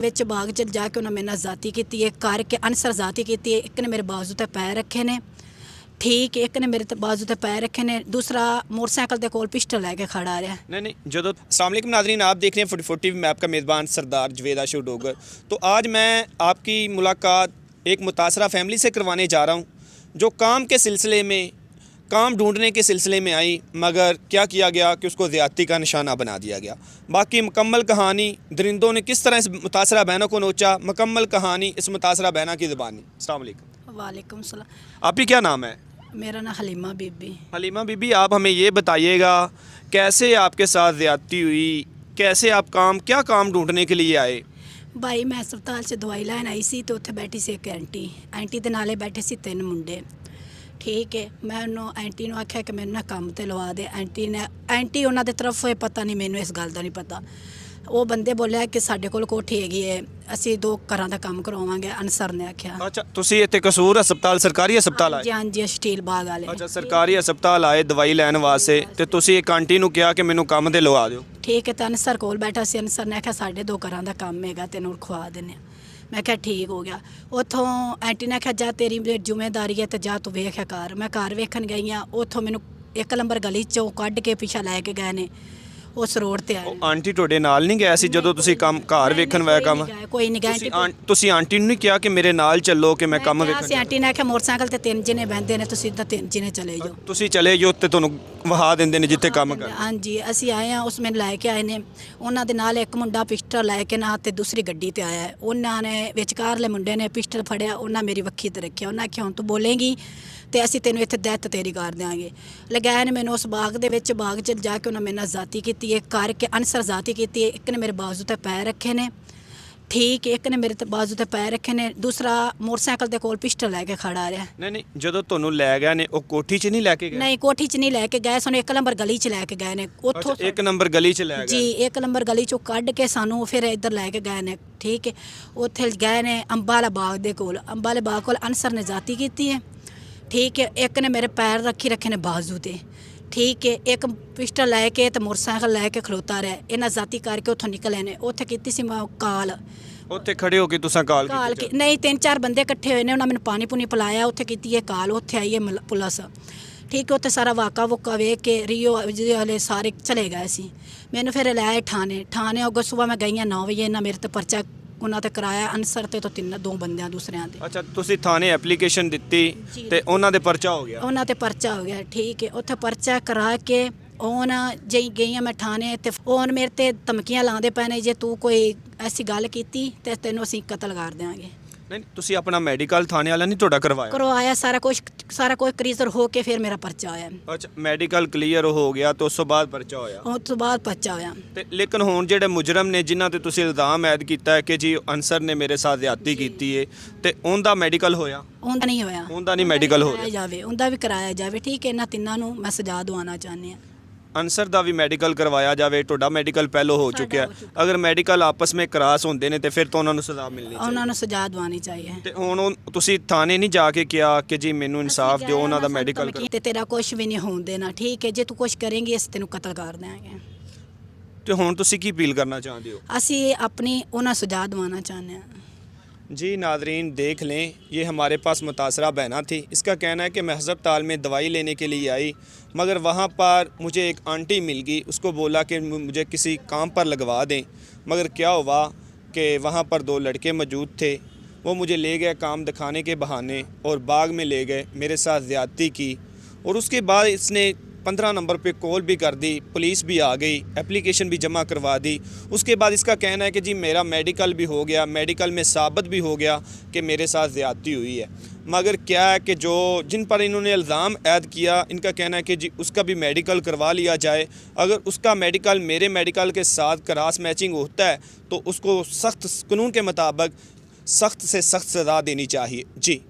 ਵਿੱਚ ਬਾਗ 'ਚ ਜਾ ਕੇ ਉਹਨਾਂ ਮੇਰੇ ਨਾਲ ਜ਼ਾਤੀ ਕੀਤੀ ਹੈ, ਕਰਕੇ ਅਨਸਰ ਜ਼ਾਤੀ ਕੀਤੀ ਹੈ। ਇੱਕ ਨੇ ਮੇਰੇ ਬਾਜ਼ੂ ਤੇ ਪੈਰ ਰੱਖੇ ਨੇ, ठीक है, एक ने मेरे बाजू ते पैर रखे ने, दूसरा मोटरसाइकिल के कोल पिस्टल लेके खड़ा रहा। नहीं जो अस्सलाम वालेकुम नाज़रीन, आप देख रहे हैं 44 टीवी मैप का मेज़बान सरदार जवेद आशूर डोगर। तो आज मैं आपकी मुलाकात एक मुतासरा फैमिली से करवाने जा रहा हूँ, जो काम के सिलसिले में, काम ढूंढने के सिलसिले में आई, मगर क्या किया गया कि उसको ज़्यादती का निशाना बना दिया गया। बाकी मुकम्मल कहानी, दरिंदों ने किस तरह इस मुतासरा बहनों को नोचा, मुकम्मल कहानी इस मुतासरा बहना की ज़बानी। अस्सलाम वालेकुम। वालेकुम सलाम। आपकी क्या नाम है? मेरा नाम हलीमा बीबी। हलीमा बीबी, आप हमें ये बताइएगा कैसे आपके साथ ज़्यादती हुई, कैसे आप क्या काम ढूंढने के लिए आए? भाई मैं अस्पताल से दवाई लैन आई सी, तो उत्थे बैठी सी एक आंटी दे नाले बैठे सी 3 मुंडे। ठीक है, मैं उन्होंने आंटी ने आख्या कि मैनू ना काम ते लवा दे। आंटी उन्होंने दे तरफ होए, पता नहीं मैनू इस गल दा नहीं पता। वो बंदे बोलिया कि साडे कोल कोठी हैगी है, असीं 2 घरां दा काम करवावांगे। अनसर ने आख्या। अच्छा, तुसीं इत्थे कसूर हस्पताल, सरकारी हस्पताल आए? हाँ जी, स्टील बाग वाले। अच्छा, सरकारी हस्पताल आए दवाई लैन वास्ते, ते तुसीं एक आंटी नूं कहा कि मैनू काम ते लवा दिओ। ठीक है, तो अनसर कोल बैठा सी। अनसर ने आख्या साढ़े 2 घरां दा काम हैगा, तैनूं खवा दिंदे। मैं क्या ठीक हो गया। उतों आंटी ने आख्या जा तेरी जिम्मेदारी है, तो जा तू वेख्या कर। मैं घर वेखन गई हाँ, उतों मैनू 1 नंबर गली चों कढ़ के पिछा लैके गए ने, उस रोड ते आए। आंटी तुहाडे नाल नहीं गए सी जदों तुसीं काम घर वेखन वाया काम? कोई नहीं गए। तुसीं आंटी नूं नहीं कहा कि मेरे नाल चलो कि मैं काम वेखन? आंटी ने आख्या मोटरसाइकिल ते 3 जने बहंदे ने, तुसीं तां 3 जने चले जाओ। तुसीं चले जाओ ते तुहानूं वहा दिंदे ने जिथे काम कर। हाँ जी, असीं आए हैं, उसमें लैके आए ने। उन्हां दे नाल एक मुंडा पिस्टल लैके ना ते दूसरी गड्डी ते आया है। उन्होंने विचकारले मुंडे ने पिस्टल फड़िया, उन्हें मेरी वक्खी ते रखिया। उन्हें आख्या हुण तू बोलेंगी तो असीं तेनों इत्थे डेथ तेरी कर देंगे। लगाया ने मैनूं उस बाग दे विच, बाग च जाके उन्हें मेरे नाल ज़ाती की है, करके अनसर ज़ाती की है। एक ने मेरे बाजू ते पैर रखे ने, ठीक है, एक ने मेरे बाजू ते पैर रखे ने, दूसरा मोटरसाइकिल के कोल पिस्टल लैके खड़ा रहा। नहीं जदों तुहानूं लै गए ने, ओ कोठी च नहीं लैके गए? नहीं, कोठी च नहीं लैके गए, सानूं 1 नंबर गली च लैके गए ने। उत्थों 1 नंबर गली च लै गए जी, 1 नंबर गली चों कढ़ के सानूं फिर इधर लैके गए ने। ठीक है, उत्थे गए ने अंबा वाला बाग दे कोल। अंबा वाले बाग कोल अनसर ने ज़ाती की है। ठीक है, एक ने मेरे पैर रखे ने बाजू ते। ठीक है, एक पिस्टल लैके तो मोटरसाइकिल लैके खलोता रहा। इन्हें ज़ाती करके उतों निकले ने। उत्थे कीती सी मैं काल, उत्थे खड़े हो के तुसां काल की नहीं, 3-4 बंदे इकट्ठे हुए ने, उन्होंने मैंने पानी पुनी पिलाया। उत्थे कीती है काल, उत्थे आई है पुलिस। ठीक है, उत्थे सारा वाका वुका वेख के रियो वाले सारे चले गए सी। मैनू फिर लाया ठाणे अगर सुबह मैं गई 9 बजे। इन्हें मेरे तो परचा उन्होंने तो कराया, अनसर ते तो 2 बंदे दूसरिਆਂ ਦੇ। अच्छा, तुसीं थाने एप्लीकेशन दित्ती ते उन्हां दे परचा हो गया? उन्होंने तो परचा हो गया। ठीक है, उत्थे परचा करा के ओन जी गई मैं ठाणे, ते ओन मेरे ते धमकियां लाते पे ने, जे तू कोई ऐसी गल कीती ते तैनूं असीं कतल कर देंगे। नहीं, तुसीं अपना मेडिकल थाने वाला नहीं तुहाडा करवाया? सारा कुछ क्लीयर हो के फिर मेरा परचा होया। अच्छा, मेडिकल क्लीयर हो गया तो उस तो बाद परचा होया? उस तो बाद परचा होया। ते लेकिन हुण जिहड़े मुजरम ने जिन्हां ते तुसीं इल्जाम ऐद कीता है कि जी अनसर ने मेरे साथ ज़्यादती कीती है, ते उनदा मेडिकल होया? उनदा नहीं होया। उनदा नहीं मेडिकल हो जावे, उनदा भी कराया जावे। ठीक है, इन्हां तिन्नां नूं मैं सजा दवाना चाहनी हां। अनसर का भी मैडिकल करवाया जाए, तुहाडा मैडिकल पहलों हो चुका है। अगर मैडिकल आपस में क्रॉस होंदे ने तो फिर तो उन्होंने सज़ा मिलनी चाहिए। उन्होंने सज़ा दवानी चाहिए। ते हुण तुसीं थाने नहीं जाके किया कि जी मैनूं इंसाफ दिओ, उन्हां दा मैडिकल ते तेरा कुछ भी नहीं होण देना। ठीक है, जे तू कुछ करेंगी असीं तैनूं कतल कर देंगे। तो हुण तुसीं की अपील करना चाहते हो? असीं अपनी उन्हां सज़ा दवाना चाहते हैं। जी नाजरीन, देख लें, ये हमारे पास मुतासरा बहना थी। इसका कहना है कि मैं हस्पताल में दवाई लेने के लिए आई, मगर वहाँ पर मुझे एक आंटी मिल गई। उसको बोला कि मुझे किसी काम पर लगवा दें, मगर क्या हुआ कि वहाँ पर 2 लड़के मौजूद थे। वो मुझे ले गए काम दिखाने के बहाने और बाग में ले गए, मेरे साथ ज़्यादती की। और उसके बाद इसने 15 नंबर पे कॉल भी कर दी, पुलिस भी आ गई, एप्लीकेशन भी जमा करवा दी। उसके बाद इसका कहना है कि जी मेरा मेडिकल भी हो गया, मेडिकल में साबित भी हो गया कि मेरे साथ ज़्यादती हुई है। मगर क्या है कि जो जिन पर इन्होंने इल्ज़ाम ऐद किया, इनका कहना है कि जी उसका भी मेडिकल करवा लिया जाए। अगर उसका मेडिकल मेरे मेडिकल के साथ क्रॉस मैचिंग होता है तो उसको सख्त कानून के मुताबिक सख्त से सख्त सज़ा देनी चाहिए। जी।